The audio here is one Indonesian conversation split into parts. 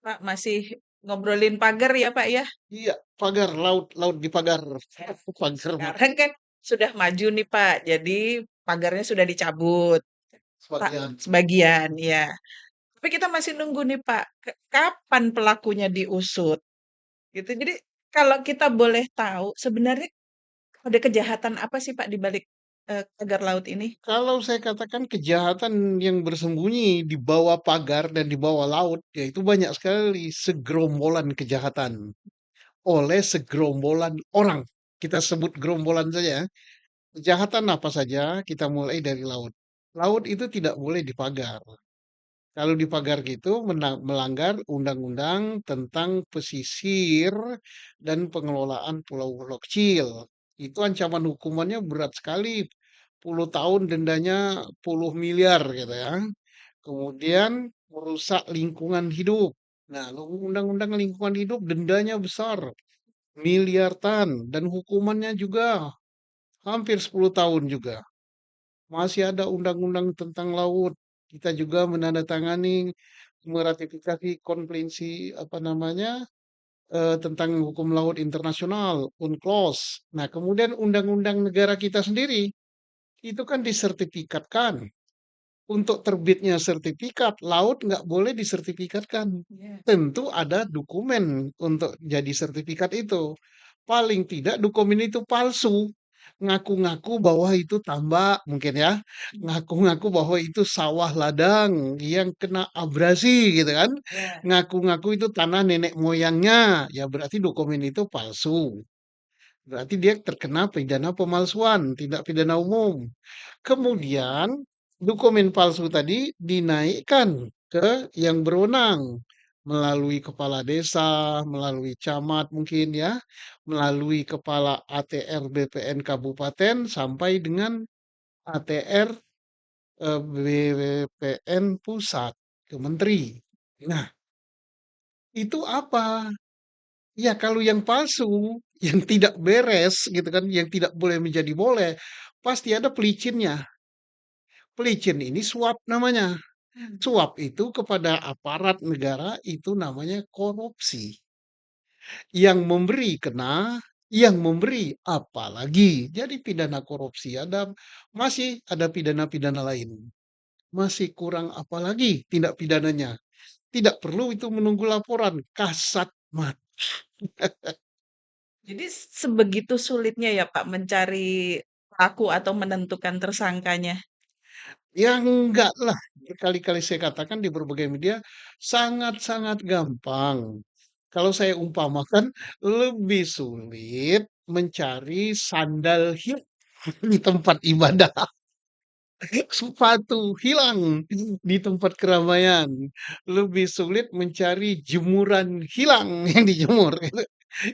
Pak, masih ngobrolin pagar ya, Pak, ya? Iya, pagar laut, laut di pagar. Pagar Sekarang kan sudah maju nih, Pak. Jadi pagarnya sudah dicabut, Pak, sebagian. sebagian ya. Tapi kita masih nunggu nih, Pak. Kapan pelakunya diusut? Gitu. Jadi kalau kita boleh tahu, sebenarnya ada kejahatan apa sih, Pak, di balik pagar laut ini? Kalau saya katakan kejahatan yang bersembunyi di bawah pagar dan di bawah laut, yaitu banyak sekali segerombolan kejahatan oleh segerombolan orang. Kita sebut gerombolan saja, ya. Kejahatan apa saja, kita mulai dari laut. Laut itu tidak boleh dipagar. Kalau dipagar gitu melanggar undang-undang tentang pesisir dan pengelolaan pulau-pulau kecil. Itu ancaman hukumannya berat sekali. 10 tahun dendanya puluh miliar gitu ya. Kemudian merusak lingkungan hidup. Nah, undang-undang lingkungan hidup dendanya besar, miliaran dan hukumannya juga hampir 10 tahun juga. Masih ada undang-undang tentang laut. Kita juga menandatangani meratifikasi konvensi apa namanya tentang hukum laut internasional UNCLOS. Nah, kemudian undang-undang negara kita sendiri itu kan disertifikatkan. Untuk terbitnya sertifikat laut nggak boleh disertifikatkan. Iya. Tentu ada dokumen untuk jadi sertifikat itu. Paling tidak dokumen itu palsu. Ngaku-ngaku bahwa itu tambak mungkin ya. Ngaku-ngaku bahwa itu sawah ladang yang kena abrasi gitu kan. Ya. Ngaku-ngaku itu tanah nenek moyangnya. Ya berarti dokumen itu palsu. Berarti dia terkena pidana pemalsuan, tindak pidana umum. Kemudian dokumen palsu tadi dinaikkan ke yang berwenang melalui kepala desa, melalui camat mungkin ya, melalui kepala ATR BPN kabupaten sampai dengan ATR BPN pusat ke menteri. Nah, itu apa? Ya kalau yang palsu, yang tidak beres gitu kan, yang tidak boleh menjadi boleh, pasti ada pelicinnya. Pelicin ini suap namanya. Hmm. Suap itu kepada aparat negara itu namanya korupsi. Yang memberi kena, yang memberi apalagi. Jadi pidana korupsi ada, masih ada pidana-pidana lain. Masih kurang apalagi tindak pidananya. Tidak perlu itu menunggu laporan, kasat mata. Jadi sebegitu sulitnya ya, Pak, mencari pelaku atau menentukan tersangkanya. Ya enggak lah, berkali-kali saya katakan di berbagai media, sangat-sangat gampang. Kalau saya umpamakan, lebih sulit mencari sandal hilang di tempat ibadah, sepatu hilang di tempat keramaian. Lebih sulit mencari jemuran hilang yang dijemur.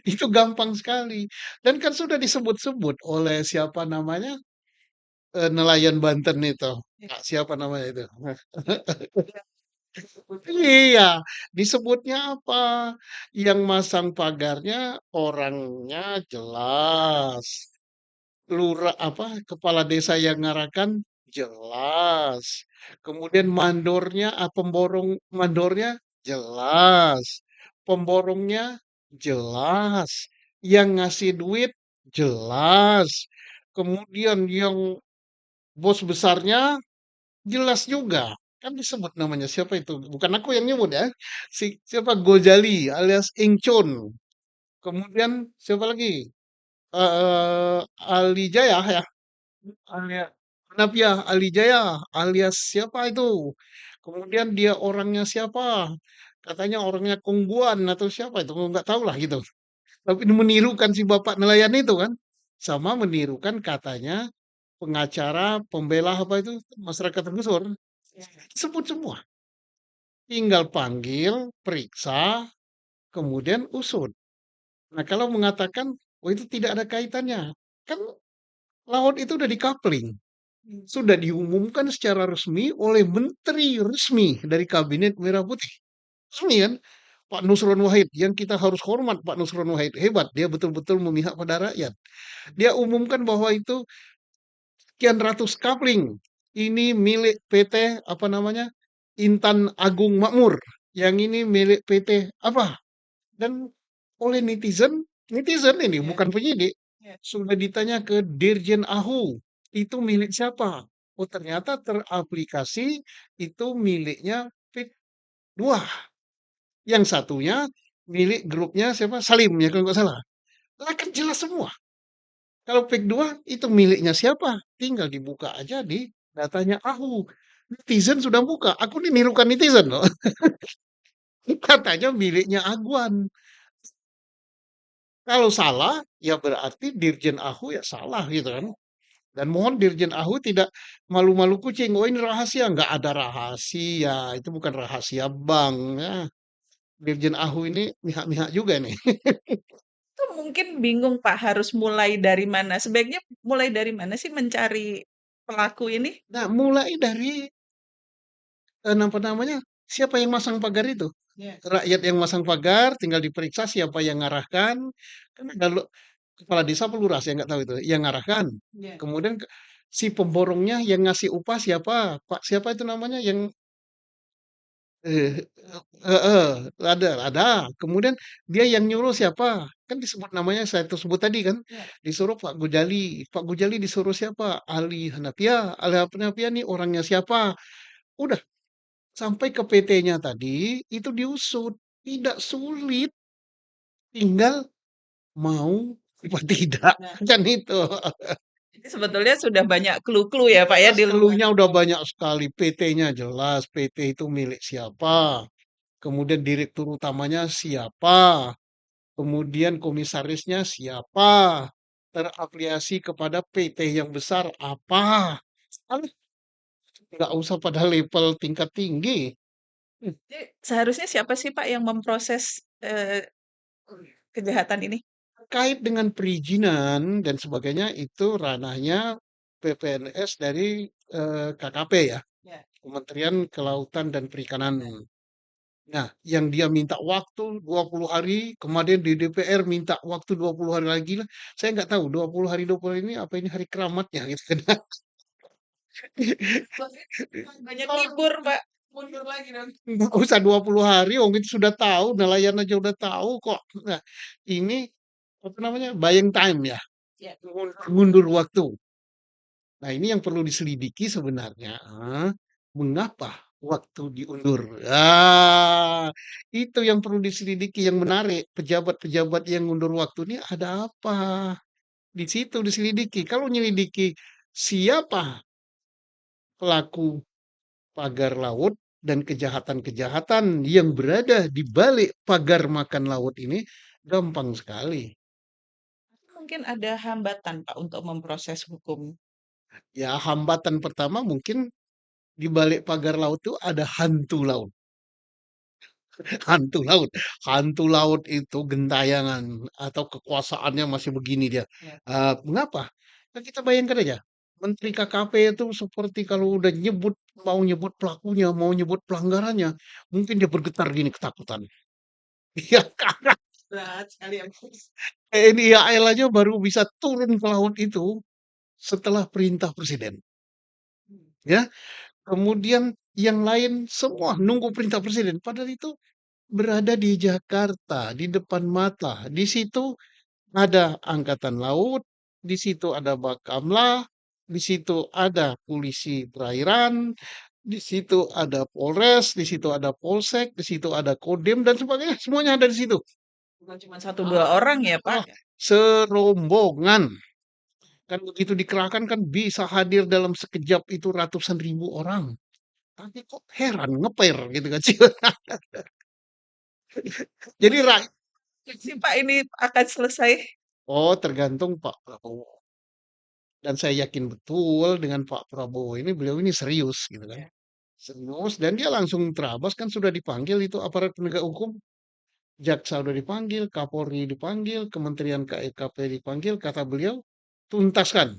Itu gampang sekali. Dan kan sudah disebut-sebut oleh siapa namanya? Nelayan Banten itu. Ya. Kak, siapa namanya itu? Iya, disebutnya apa? Yang masang pagarnya orangnya jelas. Lurah apa kepala desa yang ngarahkan jelas. Kemudian mandornya, pemborong mandornya jelas. Pemborongnya jelas. Yang ngasih duit jelas. Kemudian yang bos besarnya jelas juga. Kan disebut namanya siapa itu? Bukan aku yang nyebut ya. Siapa Gojali alias Ingchun. Kemudian siapa lagi? Ali Jaya ya. Alias Napia Ali Jaya alias siapa itu? Kemudian dia orangnya siapa? Katanya orangnya Kongguan atau siapa itu? Nggak tahu lah gitu. Tapi menirukan si bapak nelayan itu kan. Sama menirukan katanya pengacara pembela apa itu masyarakat tergusur. Sebut semua. Tinggal panggil, periksa, kemudian usut. Nah, kalau mengatakan, oh itu tidak ada kaitannya. Kan laut itu udah dikapling. Sudah diumumkan secara resmi oleh menteri resmi dari Kabinet Merah Putih. Resmi kan? Pak Nusron Wahid, yang kita harus hormat Pak Nusron Wahid. Hebat, dia betul-betul memihak pada rakyat. Dia umumkan bahwa itu sekian ratus kapling. Ini milik PT, apa namanya, Intan Agung Makmur. yang ini milik PT apa, dan oleh netizen netizen ini Iya, bukan penyidik, iya. sudah ditanya ke Dirjen AHU, "Itu milik siapa?" Oh ternyata teraplikasi itu miliknya Pik 2, yang satunya milik grupnya siapa, Salim ya kalau nggak salah. Lah kan jelas semua, kalau Pik 2 itu miliknya siapa, tinggal dibuka aja di datanya AHU. Netizen sudah buka, aku ini nirukan netizen loh, katanya miliknya Aguan. Kalau salah, ya berarti Dirjen AHU ya salah gitu kan. Dan mohon Dirjen AHU tidak malu-malu kucing. Oh ini rahasia, nggak ada rahasia. Itu bukan rahasia bank. Ya. Dirjen AHU ini mihak-mihak juga nih. Itu mungkin bingung Pak harus mulai dari mana. Sebaiknya mulai dari mana sih mencari pelaku ini? Nah, mulai dari apa namanya? Siapa yang masang pagar itu? Ya, Rakyat yang masang pagar, tinggal diperiksa siapa yang ngarahkan. Kan ada kepala desa apa lurah, saya nggak tahu itu, yang ngarahkan. ya. Kemudian si pemborongnya yang ngasih upah siapa? Pak siapa itu namanya yang Eh, heeh, ada. Kemudian dia yang nyuruh siapa? Kan disebut namanya saya tersebut tadi kan, Ya. disuruh Pak Gojali. Pak Gojali disuruh siapa? Ali Hanafiah. Ali Hanafiah nih orangnya siapa? Udah sampai ke PT-nya tadi itu diusut. Tidak sulit, tinggal mau apa tidak. Nah, Kan itu. jadi sebetulnya sudah banyak clue-clue ya Pak ya Jelas di luar. clue-nya udah banyak sekali. PT-nya jelas, PT itu milik siapa. Kemudian direktur utamanya siapa. Kemudian komisarisnya siapa? Terafiliasi kepada PT yang besar apa? Alah, nggak usah pada level tingkat tinggi. Hmm, Jadi seharusnya siapa sih Pak yang memproses kejahatan ini? Terkait dengan perizinan dan sebagainya itu ranahnya PPNS dari KKP ya, Ya. Kementerian Kelautan dan Perikanan. Nah, yang dia minta waktu 20 hari, kemudian di DPR minta waktu 20 hari lagi lah. Saya nggak tahu 20 hari ini apa ini hari keramatnya gitu kan. Soalnya banyak Oh, libur Pak. Mundur lagi dong. nggak usah 20 hari, wong itu sudah tahu, nelayan aja udah tahu kok. Nah, ini apa namanya? Buying time ya, Ya. mundur waktu. Nah, ini yang perlu diselidiki sebenarnya. Mengapa waktu diundur? Itu yang perlu diselidiki yang menarik. Pejabat-pejabat yang mundur waktu ini ada apa? Di situ diselidiki. Kalau nyelidiki siapa pelaku pagar laut dan kejahatan-kejahatan yang berada di balik pagar makan laut ini gampang sekali. Mungkin ada hambatan Pak untuk memproses hukum. Ya, hambatan pertama mungkin di balik pagar laut itu ada hantu laut. Hantu laut. Hantu laut itu gentayangan atau kekuasaannya masih begini dia. Ya. Mengapa? Nah, kita bayangkan aja. Menteri KKP itu seperti kalau udah mau nyebut pelakunya, mau nyebut pelanggarannya, mungkin dia bergetar gini ketakutan. Iya, karena Berat sekali ya. TNI AL aja baru bisa turun ke laut itu setelah perintah presiden. Ya, kemudian yang lain semua nunggu perintah presiden. Padahal itu berada di Jakarta, di depan mata. Di situ ada angkatan laut, di situ ada Bakamla, di situ ada polisi perairan, di situ ada Polres, di situ ada Polsek, di situ ada Kodim dan sebagainya. Semuanya ada di situ. Bukan cuma satu dua orang ya Pak. Ah, serombongan. Kan begitu dikerahkan kan bisa hadir dalam sekejap itu ratusan ribu orang. Tapi kok heran ngeper gitu kan sih. Jadi Sih Pak ini akan selesai. oh tergantung Pak Prabowo. Dan saya yakin betul dengan Pak Prabowo ini beliau ini serius gitu kan. Ya. Serius dan dia langsung terabas kan sudah dipanggil itu aparat penegak hukum. Jaksa sudah dipanggil, Kapolri dipanggil, Kementerian KEKP dipanggil, kata beliau tuntaskan.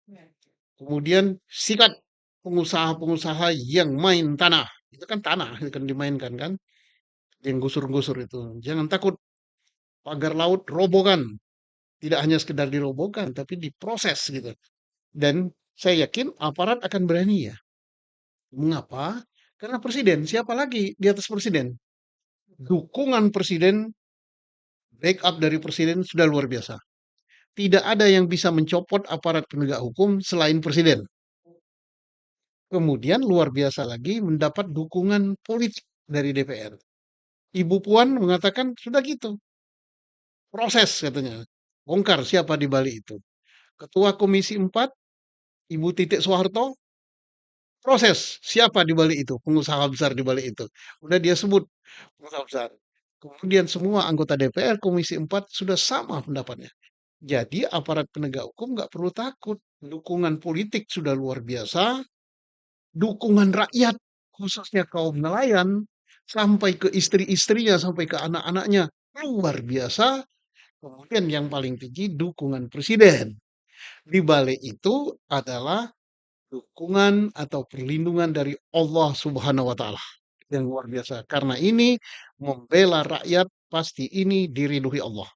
Ya. Kemudian sikat pengusaha-pengusaha yang main tanah. Itu kan tanah itu kan dimainkan kan. Yang gusur-gusur itu. Jangan takut pagar laut robohkan. Tidak hanya sekedar dirobohkan tapi diproses gitu. Dan saya yakin aparat akan berani ya. Mengapa? Karena presiden, siapa lagi di atas presiden? Dukungan presiden, backup dari presiden sudah luar biasa. Tidak ada yang bisa mencopot aparat penegak hukum selain presiden. Kemudian luar biasa lagi mendapat dukungan politik dari DPR. Ibu Puan mengatakan, sudah gitu, proses katanya. Bongkar siapa di balik itu. Ketua Komisi 4, Ibu Titik Soeharto, proses siapa di balik itu, pengusaha besar di balik itu. Udah dia sebut pengusaha besar. Kemudian semua anggota DPR Komisi 4 sudah sama pendapatnya. Jadi aparat penegak hukum nggak perlu takut. Dukungan politik sudah luar biasa, dukungan rakyat, khususnya kaum nelayan, sampai ke istri-istrinya, sampai ke anak-anaknya, luar biasa. Kemudian yang paling tinggi dukungan presiden. Di balik itu adalah dukungan atau perlindungan dari Allah Subhanahu wa taala yang luar biasa. Karena ini membela rakyat pasti ini diridhoi Allah.